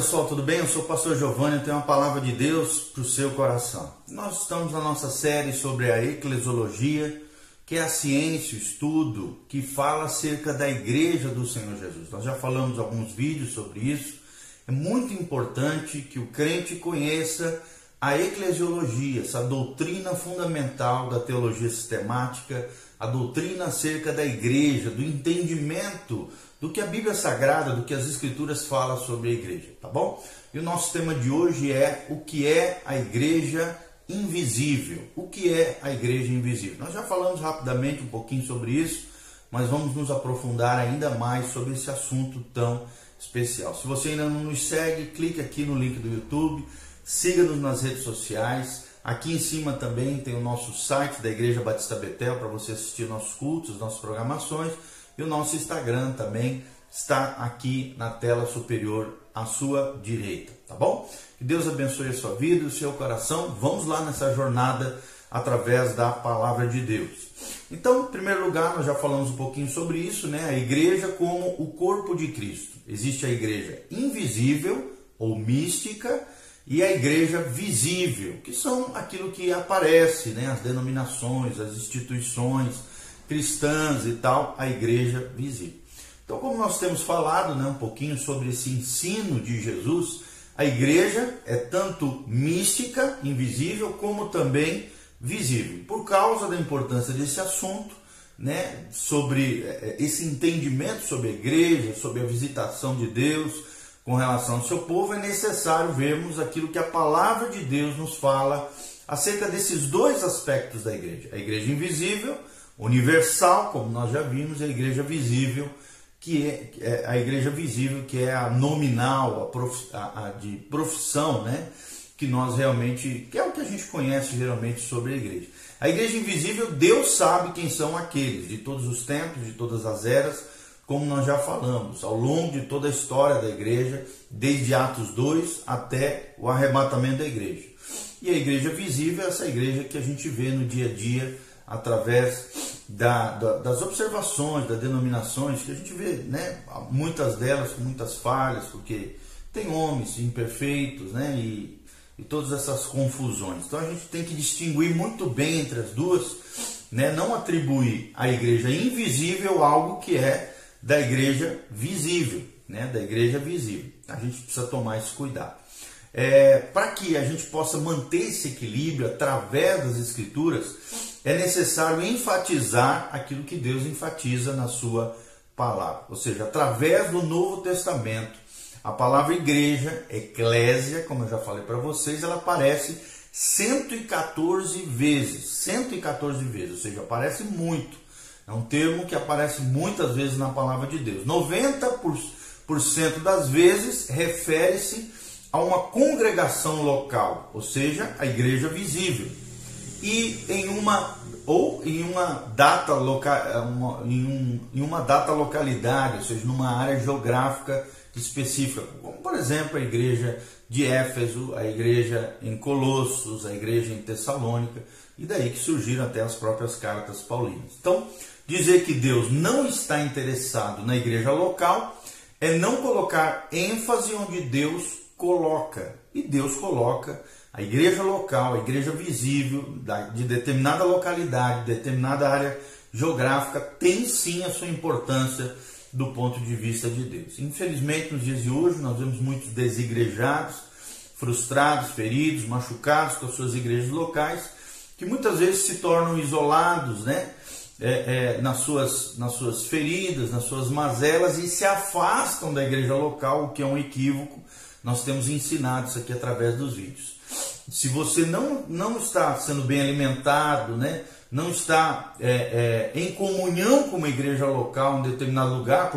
pessoal, tudo bem? Eu sou o pastor Giovanni, eu tenho uma palavra de Deus para o seu coração. Nós estamos na nossa série sobre a eclesiologia, que é a ciência, o estudo, que fala acerca da igreja do Senhor Jesus. Nós já falamos alguns vídeos sobre isso. É muito importante que o crente conheça a eclesiologia, essa doutrina fundamental da teologia sistemática, a doutrina acerca da igreja, do entendimento do que a Bíblia Sagrada, do que as Escrituras falam sobre a igreja, tá bom? E o nosso tema de hoje é o que é a igreja invisível. O que é a igreja invisível? Nós já falamos rapidamente um pouquinho sobre isso, mas vamos nos aprofundar ainda mais sobre esse assunto tão especial. Se você ainda não nos segue, clique aqui no link do YouTube, siga-nos nas redes sociais. Aqui em cima também tem o nosso site da Igreja Batista Betel para você assistir nossos cultos, nossas programações. E o nosso Instagram também está aqui na tela superior à sua direita, tá bom? Que Deus abençoe a sua vida e o seu coração. Vamos lá nessa jornada através da palavra de Deus. Então, em primeiro lugar, nós já falamos um pouquinho sobre isso, né? A igreja como o corpo de Cristo. Existe a igreja invisível ou mística e a igreja visível, que são aquilo que aparece, né? As denominações, as instituições cristãs e tal, a igreja visível. Então, como nós temos falado, né, um pouquinho sobre esse ensino de Jesus, a igreja é tanto mística, invisível, como também visível. Por causa da importância desse assunto, né, sobre esse entendimento sobre a igreja, sobre a visitação de Deus com relação ao seu povo, é necessário vermos aquilo que a palavra de Deus nos fala acerca desses dois aspectos da igreja. A igreja invisível, universal, como nós já vimos, e a igreja visível, que é a igreja visível, que é a nominal, a de profissão, né? Que nós realmente, que é o que a gente conhece geralmente sobre a igreja. A igreja invisível, Deus sabe quem são aqueles, de todos os tempos, de todas as eras, como nós já falamos, ao longo de toda a história da igreja, desde Atos 2 até o arrebatamento da igreja. E a igreja visível é essa igreja que a gente vê no dia a dia, através das observações, das denominações, que a gente vê, né, muitas delas com muitas falhas, porque tem homens imperfeitos, né, e todas essas confusões. Então a gente tem que distinguir muito bem entre as duas, né, não atribuir à igreja invisível algo que é da igreja visível, né, da igreja visível. A gente precisa tomar esse cuidado. Para que a gente possa manter esse equilíbrio através das Escrituras, é necessário enfatizar aquilo que Deus enfatiza na sua palavra. Ou seja, através do Novo Testamento, a palavra igreja, eclésia, como eu já falei para vocês, ela aparece 114 vezes. 114 vezes, ou seja, aparece muito. É um termo que aparece muitas vezes na palavra de Deus. 90% das vezes refere-se a uma congregação local, ou seja, a igreja visível. E em uma data localidade, ou seja, numa área geográfica específica, como por exemplo a igreja de Éfeso, a igreja em Colossos, a igreja em Tessalônica, e daí que surgiram até as próprias cartas paulinas. Então, dizer que Deus não está interessado na igreja local é não colocar ênfase onde Deus coloca. E Deus coloca a igreja local, a igreja visível, de determinada localidade, determinada área geográfica, tem sim a sua importância do ponto de vista de Deus. Infelizmente, nos dias de hoje, nós vemos muitos desigrejados, frustrados, feridos, machucados com as suas igrejas locais, que muitas vezes se tornam isolados, né? Nas suas feridas, nas suas mazelas, e se afastam da igreja local, o que é um equívoco. Nós temos ensinado isso aqui através dos vídeos. Se você não está sendo bem alimentado, né? Não está em comunhão com uma igreja local em determinado lugar,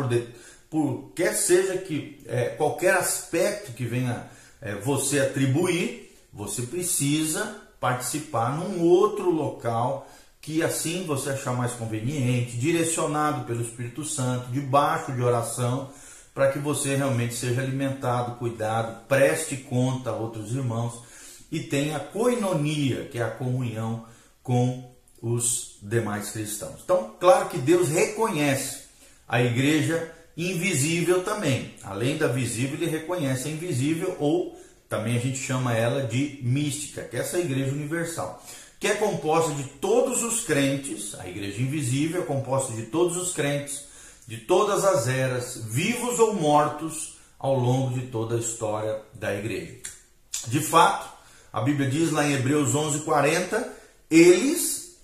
por quer seja que qualquer aspecto que venha você atribuir, você precisa participar num outro local que assim você achar mais conveniente, direcionado pelo Espírito Santo, debaixo de oração, para que você realmente seja alimentado, cuidado, preste conta a outros irmãos e tenha coinonia, que é a comunhão com os demais cristãos. Então, claro que Deus reconhece a igreja invisível também. Além da visível, ele reconhece a invisível, ou também a gente chama ela de mística, que é essa igreja universal, que é composta de todos os crentes. A igreja invisível é composta de todos os crentes, de todas as eras, vivos ou mortos, ao longo de toda a história da igreja. De fato, a Bíblia diz lá em Hebreus 11:40, eles,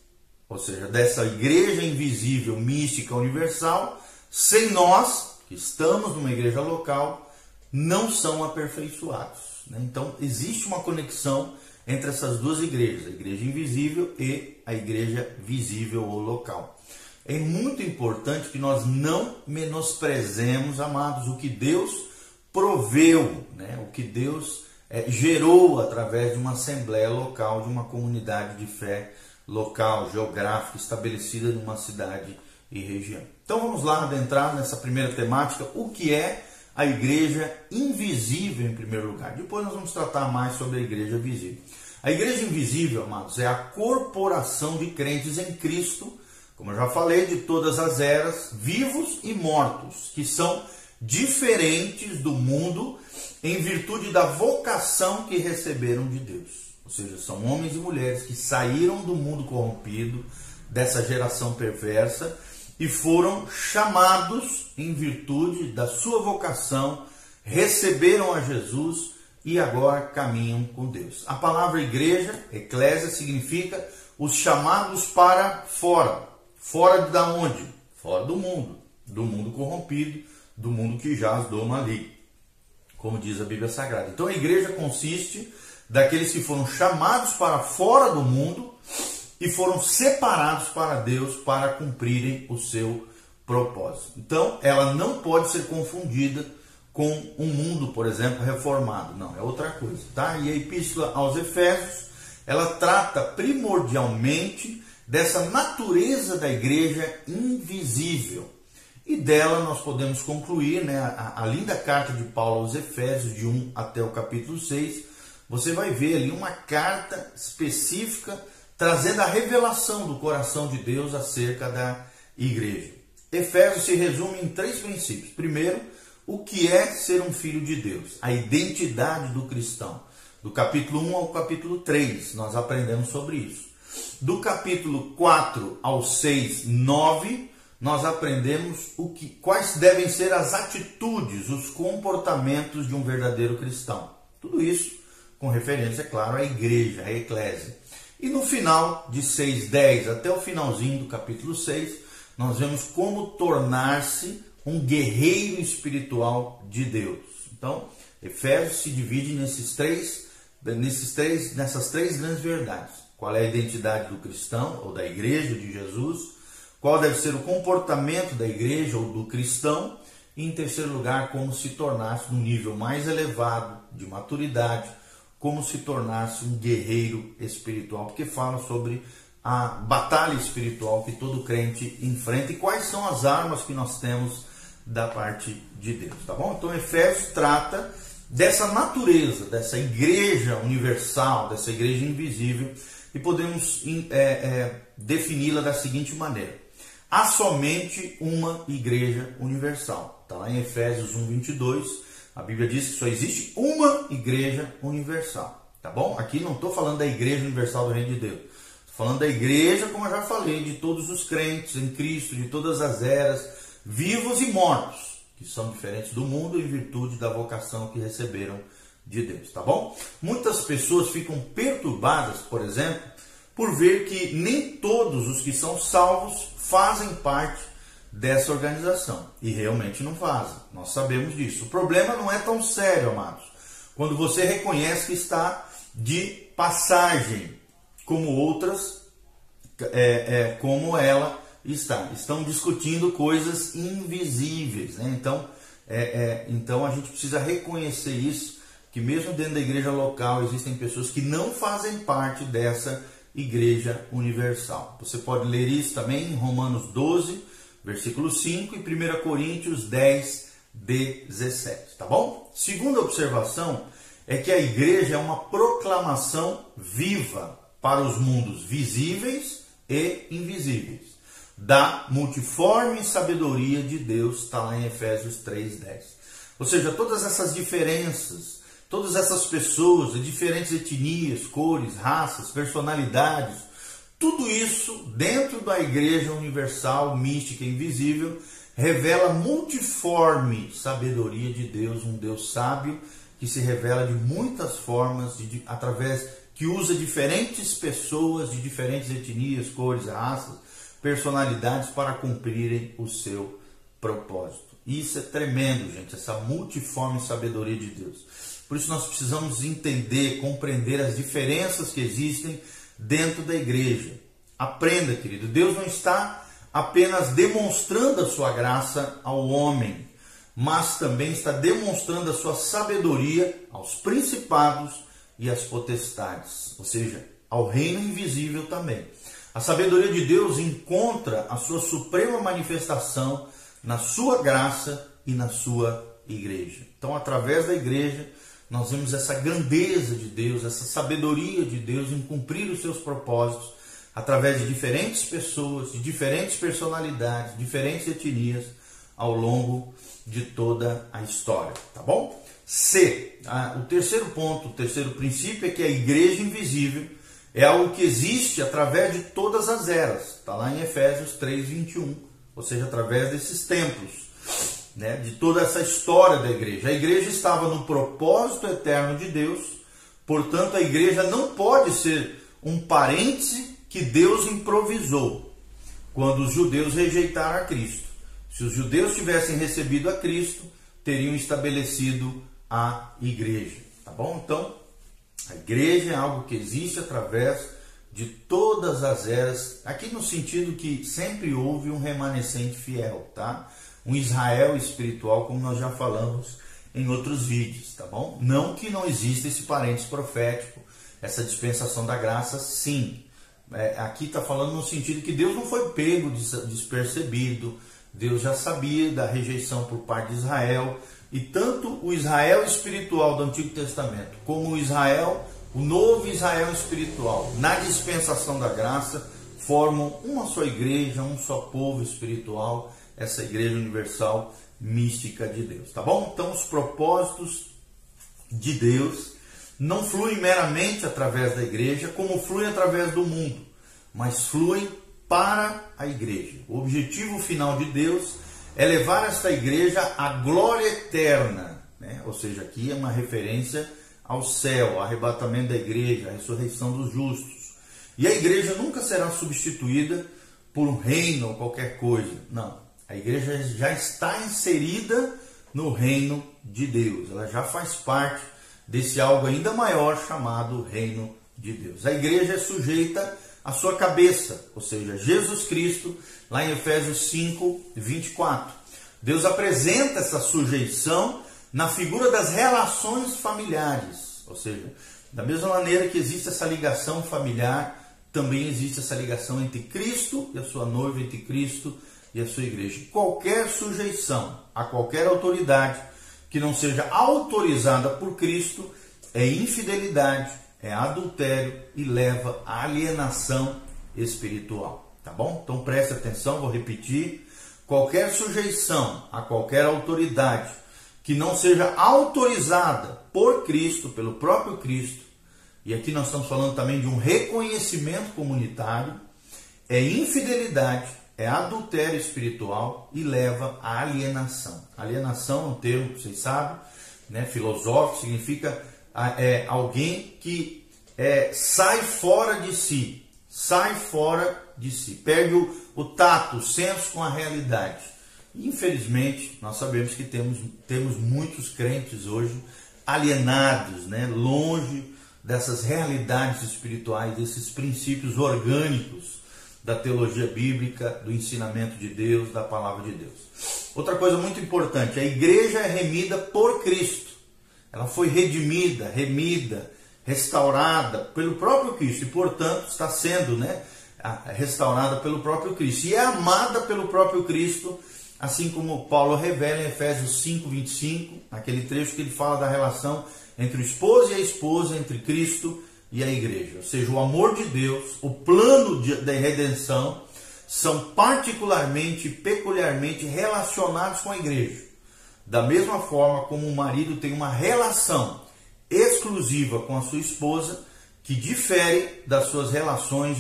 ou seja, dessa igreja invisível, mística, universal, sem nós, que estamos numa igreja local, não são aperfeiçoados. Então, existe uma conexão entre essas duas igrejas, a igreja invisível e a igreja visível ou local. É muito importante que nós não menosprezemos, amados, o que Deus proveu, o que Deus gerou através de uma assembleia local, de uma comunidade de fé local, geográfica, estabelecida numa cidade e região. Então vamos lá adentrar nessa primeira temática, o que é a igreja invisível em primeiro lugar. Depois nós vamos tratar mais sobre a igreja visível. A igreja invisível, amados, é a corporação de crentes em Cristo, como eu já falei, de todas as eras, vivos e mortos, que são diferentes do mundo em virtude da vocação que receberam de Deus. Ou seja, são homens e mulheres que saíram do mundo corrompido, dessa geração perversa, e foram chamados em virtude da sua vocação, receberam a Jesus e agora caminham com Deus. A palavra igreja, eclésia, significa os chamados para fora. Fora de onde? Fora do mundo corrompido, do mundo que jaz do maligno, como diz a Bíblia Sagrada. Então a igreja consiste daqueles que foram chamados para fora do mundo e foram separados para Deus para cumprirem o seu propósito. Então ela não pode ser confundida com um mundo, por exemplo, reformado. Não, é outra coisa, tá? E a Epístola aos Efésios, ela trata primordialmente dessa natureza da igreja invisível. E dela nós podemos concluir, a linda carta de Paulo aos Efésios, de 1 até o capítulo 6, você vai ver ali uma carta específica trazendo a revelação do coração de Deus acerca da igreja. Efésios se resume em 3 princípios. Primeiro, o que é ser um filho de Deus, a identidade do cristão. Do capítulo 1 ao capítulo 3, nós aprendemos sobre isso. Do capítulo 4 ao 6, 9, nós aprendemos quais devem ser as atitudes, os comportamentos de um verdadeiro cristão. Tudo isso com referência, é claro, à igreja, à eclésia. E no final de 6:10 até o finalzinho do capítulo 6, nós vemos como tornar-se um guerreiro espiritual de Deus. Então, Efésios se divide nessas três grandes verdades. Qual é a identidade do cristão ou da igreja de Jesus? Qual deve ser o comportamento da igreja ou do cristão? E, em terceiro lugar, como se tornar-se num nível mais elevado de maturidade, como se tornar-se um guerreiro espiritual, porque fala sobre a batalha espiritual que todo crente enfrenta e quais são as armas que nós temos da parte de Deus, tá bom? Então Efésios trata dessa natureza, dessa igreja universal, dessa igreja invisível, e podemos defini-la da seguinte maneira: há somente uma igreja universal. Está lá em Efésios 1:22, a Bíblia diz que só existe uma igreja universal, tá bom? Aqui não estou falando da igreja universal do Reino de Deus, estou falando da igreja, como eu já falei, de todos os crentes em Cristo, de todas as eras, vivos e mortos, que são diferentes do mundo em virtude da vocação que receberam de Deus, tá bom? Muitas pessoas ficam perturbadas, por exemplo, por ver que nem todos os que são salvos fazem parte dessa organização, e realmente não fazem, nós sabemos disso. O problema não é tão sério, amados, quando você reconhece que está de passagem, como outras, como ela estão discutindo coisas invisíveis, né? Então a gente precisa reconhecer isso, que mesmo dentro da igreja local existem pessoas que não fazem parte dessa igreja universal. Você pode ler isso também em Romanos 12, versículo 5 e 1 Coríntios 10, 17, tá bom? Segunda observação é que a igreja é uma proclamação viva para os mundos visíveis e invisíveis. da multiforme sabedoria de Deus, está lá em Efésios 3:10. Ou seja, todas essas diferenças, todas essas pessoas de diferentes etnias, cores, raças, personalidades, tudo isso dentro da Igreja Universal, Mística e Invisível, revela a multiforme sabedoria de Deus, um Deus sábio que se revela de muitas formas, que usa diferentes pessoas de diferentes etnias, cores, raças, personalidades para cumprirem o seu propósito. Isso é tremendo, gente, essa multiforme sabedoria de Deus. Por isso nós precisamos entender, compreender as diferenças que existem dentro da igreja. Aprenda, querido, Deus não está apenas demonstrando a sua graça ao homem, mas também está demonstrando a sua sabedoria aos principados e às potestades, ou seja, ao reino invisível também. A sabedoria de Deus encontra a sua suprema manifestação na sua graça e na sua igreja. Então, através da igreja, nós vemos essa grandeza de Deus, essa sabedoria de Deus em cumprir os seus propósitos, através de diferentes pessoas, de diferentes personalidades, diferentes etnias, ao longo de toda a história, tá bom? O terceiro ponto, o terceiro princípio é que a igreja invisível é algo que existe através de todas as eras, está lá em Efésios 3:21, ou seja, através desses templos, né, de toda essa história da igreja. A igreja estava no propósito eterno de Deus, portanto a igreja não pode ser um parêntese que Deus improvisou quando os judeus rejeitaram a Cristo. Se os judeus tivessem recebido a Cristo, teriam estabelecido a igreja, tá bom? Então, a igreja é algo que existe através de todas as eras, aqui no sentido que sempre houve um remanescente fiel, tá? Um Israel espiritual, como nós já falamos em outros vídeos, tá bom? Não que não exista esse parênteses profético, essa dispensação da graça, sim. Aqui está falando no sentido que Deus não foi pego despercebido, Deus já sabia da rejeição por parte de Israel, e tanto o Israel espiritual do Antigo Testamento, como o novo Israel espiritual, na dispensação da graça, formam uma só igreja, um só povo espiritual, essa igreja universal mística de Deus, tá bom? Então os propósitos de Deus não fluem meramente através da igreja, como fluem através do mundo, mas fluem para a igreja. O objetivo final de Deus é levar esta igreja à glória eterna, né? Ou seja, aqui é uma referência ao céu, ao arrebatamento da igreja, à ressurreição dos justos. E a igreja nunca será substituída por um reino ou qualquer coisa. Não, a igreja já está inserida no reino de Deus. Ela já faz parte desse algo ainda maior chamado reino de Deus. A igreja é sujeita à sua cabeça, ou seja, Jesus Cristo, lá em Efésios 5:24. Deus apresenta essa sujeição na figura das relações familiares, ou seja, da mesma maneira que existe essa ligação familiar, também existe essa ligação entre Cristo e a sua noiva, entre Cristo e a sua igreja. Qualquer sujeição a qualquer autoridade que não seja autorizada por Cristo é infidelidade, é adultério e leva à alienação espiritual, tá bom? Então preste atenção, vou repetir: qualquer sujeição a qualquer autoridade que não seja autorizada por Cristo, pelo próprio Cristo, e aqui nós estamos falando também de um reconhecimento comunitário, é infidelidade, é adultério espiritual e leva à alienação. Alienação é um termo que vocês sabem, né, filosófico, significa alguém que sai fora de si, perde o tato, o senso com a realidade. Infelizmente, nós sabemos que temos muitos crentes hoje alienados, né, longe dessas realidades espirituais, desses princípios orgânicos da teologia bíblica, do ensinamento de Deus, da palavra de Deus. Outra coisa muito importante: a igreja é remida por Cristo. Ela foi redimida, remida, restaurada pelo próprio Cristo e, portanto, está sendo, né, restaurada pelo próprio Cristo. E é amada pelo próprio Cristo, assim como Paulo revela em Efésios 5:25, aquele trecho que ele fala da relação entre o esposo e a esposa, entre Cristo e a igreja. Ou seja, o amor de Deus, o plano da redenção são particularmente e peculiarmente relacionados com a igreja. Da mesma forma como o marido tem uma relação exclusiva com a sua esposa, que difere das suas relações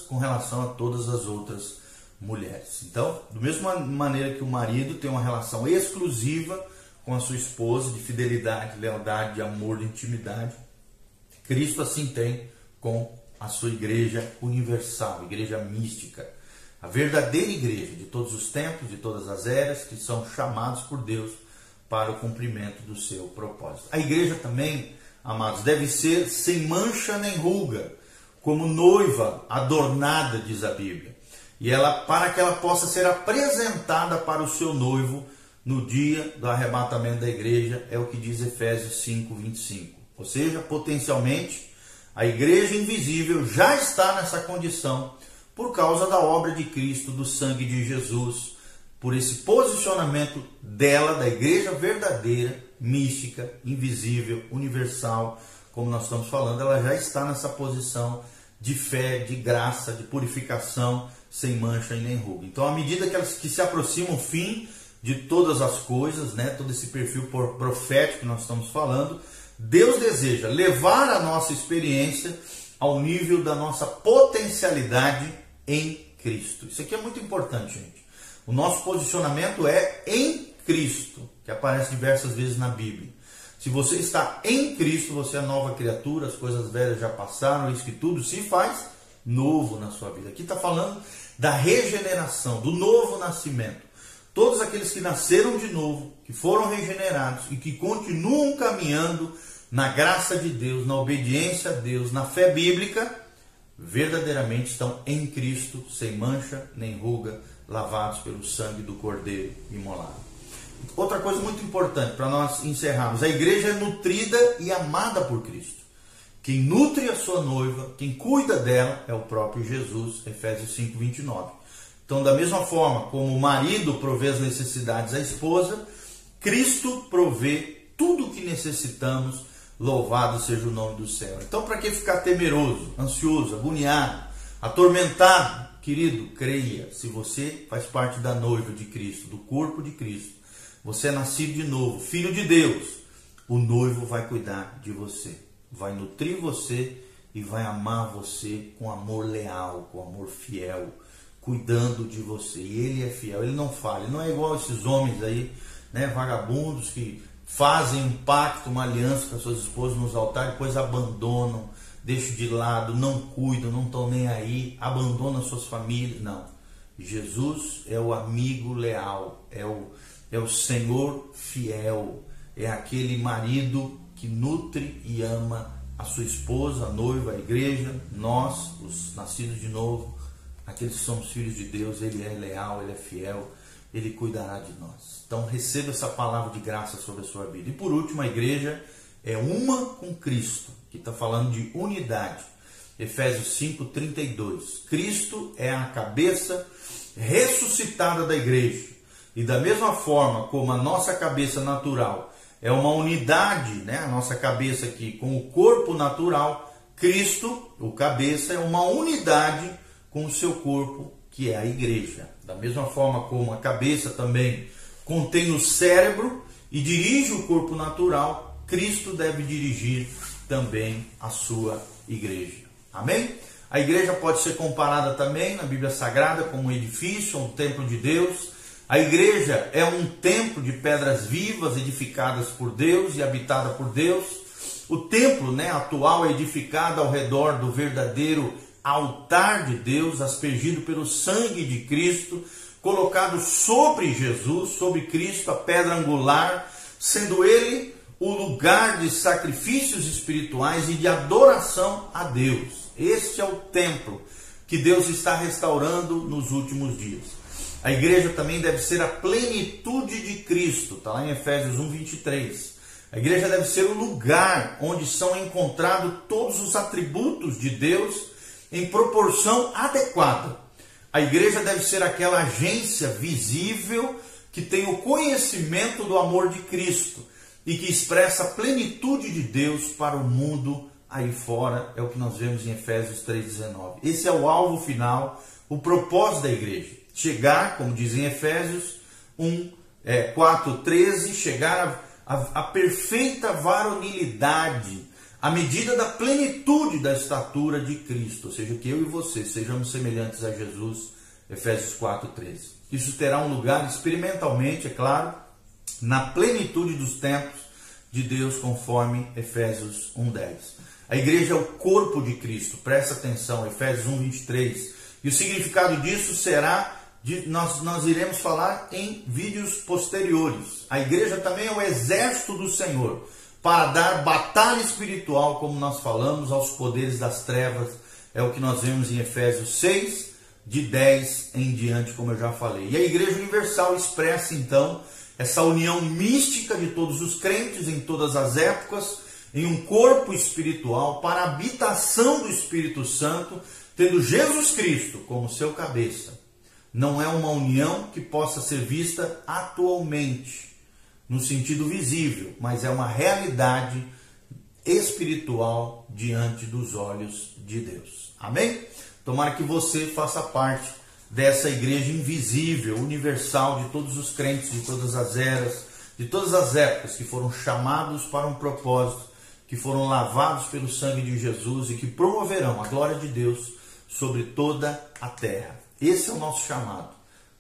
com relação a todas as outras mulheres. Então, da mesma maneira que o marido tem uma relação exclusiva com a sua esposa, de fidelidade, lealdade, de amor, de intimidade, Cristo assim tem com a sua igreja universal, igreja mística, a verdadeira igreja de todos os tempos, de todas as eras, que são chamados por Deus para o cumprimento do seu propósito. A igreja também, amados, deve ser sem mancha nem ruga, como noiva adornada, diz a Bíblia. E para que ela possa ser apresentada para o seu noivo no dia do arrebatamento da igreja, é o que diz Efésios 5:25. Ou seja, potencialmente, a igreja invisível já está nessa condição por causa da obra de Cristo, do sangue de Jesus, por esse posicionamento dela, da igreja verdadeira, mística, invisível, universal, como nós estamos falando, ela já está nessa posição de fé, de graça, de purificação, sem mancha e nem ruga. Então, à medida que se aproxima o fim de todas as coisas, né, todo esse perfil profético que nós estamos falando, Deus deseja levar a nossa experiência ao nível da nossa potencialidade em Cristo. Isso aqui é muito importante, gente. O nosso posicionamento é em Cristo, que aparece diversas vezes na Bíblia. Se você está em Cristo, você é nova criatura, as coisas velhas já passaram, isso que tudo se faz novo na sua vida. Aqui está falando da regeneração, do novo nascimento. Todos aqueles que nasceram de novo, que foram regenerados e que continuam caminhando na graça de Deus, na obediência a Deus, na fé bíblica, verdadeiramente estão em Cristo, sem mancha nem ruga, lavados pelo sangue do Cordeiro imolado. Outra coisa muito importante para nós encerrarmos: a igreja é nutrida e amada por Cristo. Quem nutre a sua noiva, quem cuida dela, é o próprio Jesus, Efésios 5:29. Então, da mesma forma como o marido provê as necessidades à esposa, Cristo provê tudo o que necessitamos, louvado seja o nome do céu. Então, para que ficar temeroso, ansioso, agoniado, atormentado? Querido, creia, se você faz parte da noiva de Cristo, do corpo de Cristo, você é nascido de novo, filho de Deus, o noivo vai cuidar de você, vai nutrir você e vai amar você com amor leal, com amor fiel, cuidando de você. E ele é fiel, ele não falha. Ele não é igual esses homens aí, né, vagabundos, que fazem um pacto, uma aliança com as suas esposas nos altares, depois abandonam, deixam de lado, não cuidam, não estão nem aí, abandonam suas famílias. Não. Jesus é o amigo leal, é o Senhor fiel, é aquele marido que nutre e ama a sua esposa, a noiva, a igreja, nós, os nascidos de novo, aqueles que somos filhos de Deus. Ele é leal, ele é fiel, ele cuidará de nós. Então receba essa palavra de graça sobre a sua vida. E por último, a igreja é uma com Cristo, que está falando de unidade. Efésios 5:32. Cristo é a cabeça ressuscitada da igreja. E da mesma forma como a nossa cabeça natural é uma unidade, né? A nossa cabeça aqui com o corpo natural, Cristo, o cabeça, é uma unidade com o seu corpo, que é a igreja. Da mesma forma como a cabeça também contém o cérebro e dirige o corpo natural, Cristo deve dirigir também a sua igreja. Amém? A igreja pode ser comparada também na Bíblia Sagrada como um edifício, um templo de Deus. A igreja é um templo de pedras vivas edificadas por Deus e habitada por Deus. O templo, né, atual é edificado ao redor do verdadeiro altar de Deus, aspergido pelo sangue de Cristo, colocado sobre Jesus, sobre Cristo, a pedra angular, sendo ele o lugar de sacrifícios espirituais e de adoração a Deus. Este é o templo que Deus está restaurando nos últimos dias. A igreja também deve ser a plenitude de Cristo, está lá em Efésios 1:23. A igreja deve ser o lugar onde são encontrados todos os atributos de Deus em proporção adequada. A igreja deve ser aquela agência visível que tem o conhecimento do amor de Cristo e que expressa a plenitude de Deus para o mundo aí fora, é o que nós vemos em Efésios 3,19. Esse é o alvo final, o propósito da igreja. Chegar, como diz em Efésios 4,13, chegar à perfeita varonilidade, à medida da plenitude da estatura de Cristo, ou seja, que eu e você sejamos semelhantes a Jesus, Efésios 4,13. Isso terá um lugar experimentalmente, é claro, na plenitude dos tempos de Deus, conforme Efésios 1,10. A igreja é o corpo de Cristo, presta atenção, Efésios 1,23. E o significado disso será, nós iremos falar em vídeos posteriores. A igreja também é o exército do Senhor, para dar batalha espiritual, como nós falamos, aos poderes das trevas. É o que nós vemos em Efésios 6, de 10 em diante, como eu já falei. E a Igreja Universal expressa, então, essa união mística de todos os crentes em todas as épocas, em um corpo espiritual, para a habitação do Espírito Santo, tendo Jesus Cristo como seu cabeça. Não é uma união que possa ser vista atualmente, no sentido visível, mas é uma realidade espiritual diante dos olhos de Deus. Amém? Tomara que você faça parte dessa igreja invisível, universal, de todos os crentes, de todas as eras, de todas as épocas, que foram chamados para um propósito, que foram lavados pelo sangue de Jesus e que promoverão a glória de Deus sobre toda a terra. Esse é o nosso chamado.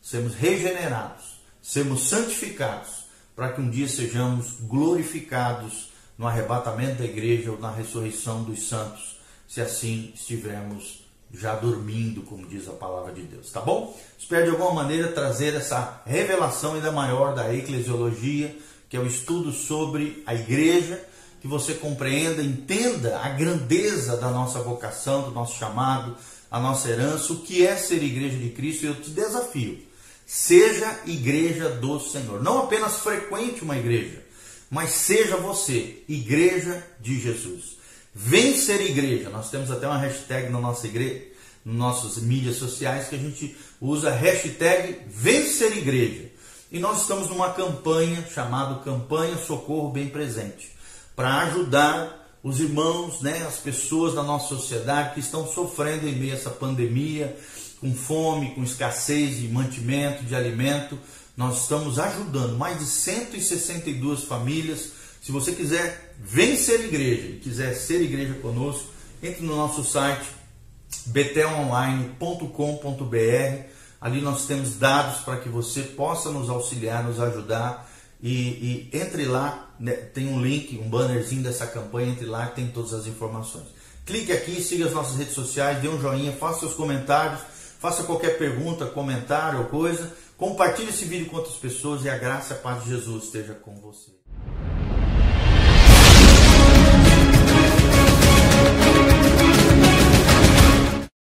Sermos regenerados, sermos santificados, para que um dia sejamos glorificados no arrebatamento da igreja ou na ressurreição dos santos, se assim estivermos já dormindo, como diz a palavra de Deus, tá bom? Espero de alguma maneira trazer essa revelação ainda maior da eclesiologia, que é o estudo sobre a igreja, que você compreenda, entenda a grandeza da nossa vocação, do nosso chamado, a nossa herança, o que é ser igreja de Cristo. E eu te desafio, seja igreja do Senhor. Não apenas frequente uma igreja, mas seja você igreja de Jesus. Vem ser igreja. Nós temos até uma hashtag na nossa igreja, nas nossas mídias sociais, que a gente usa hashtag Vem ser igreja. E nós estamos numa campanha chamada Campanha Socorro Bem Presente, para ajudar os irmãos, as pessoas da nossa sociedade que estão sofrendo em meio a essa pandemia, com fome, com escassez de mantimento, de alimento. Nós estamos ajudando mais de 162 famílias. Se você quiser, vem ser igreja e quiser ser igreja conosco, entre no nosso site betelonline.com.br. Ali nós temos dados para que você possa nos auxiliar, nos ajudar. E entre lá, tem um link, um bannerzinho dessa campanha, entre lá tem todas as informações. Clique aqui, siga as nossas redes sociais, dê um joinha, faça seus comentários, faça qualquer pergunta, comentário ou coisa. Compartilhe esse vídeo com outras pessoas e a graça e a paz de Jesus esteja com você.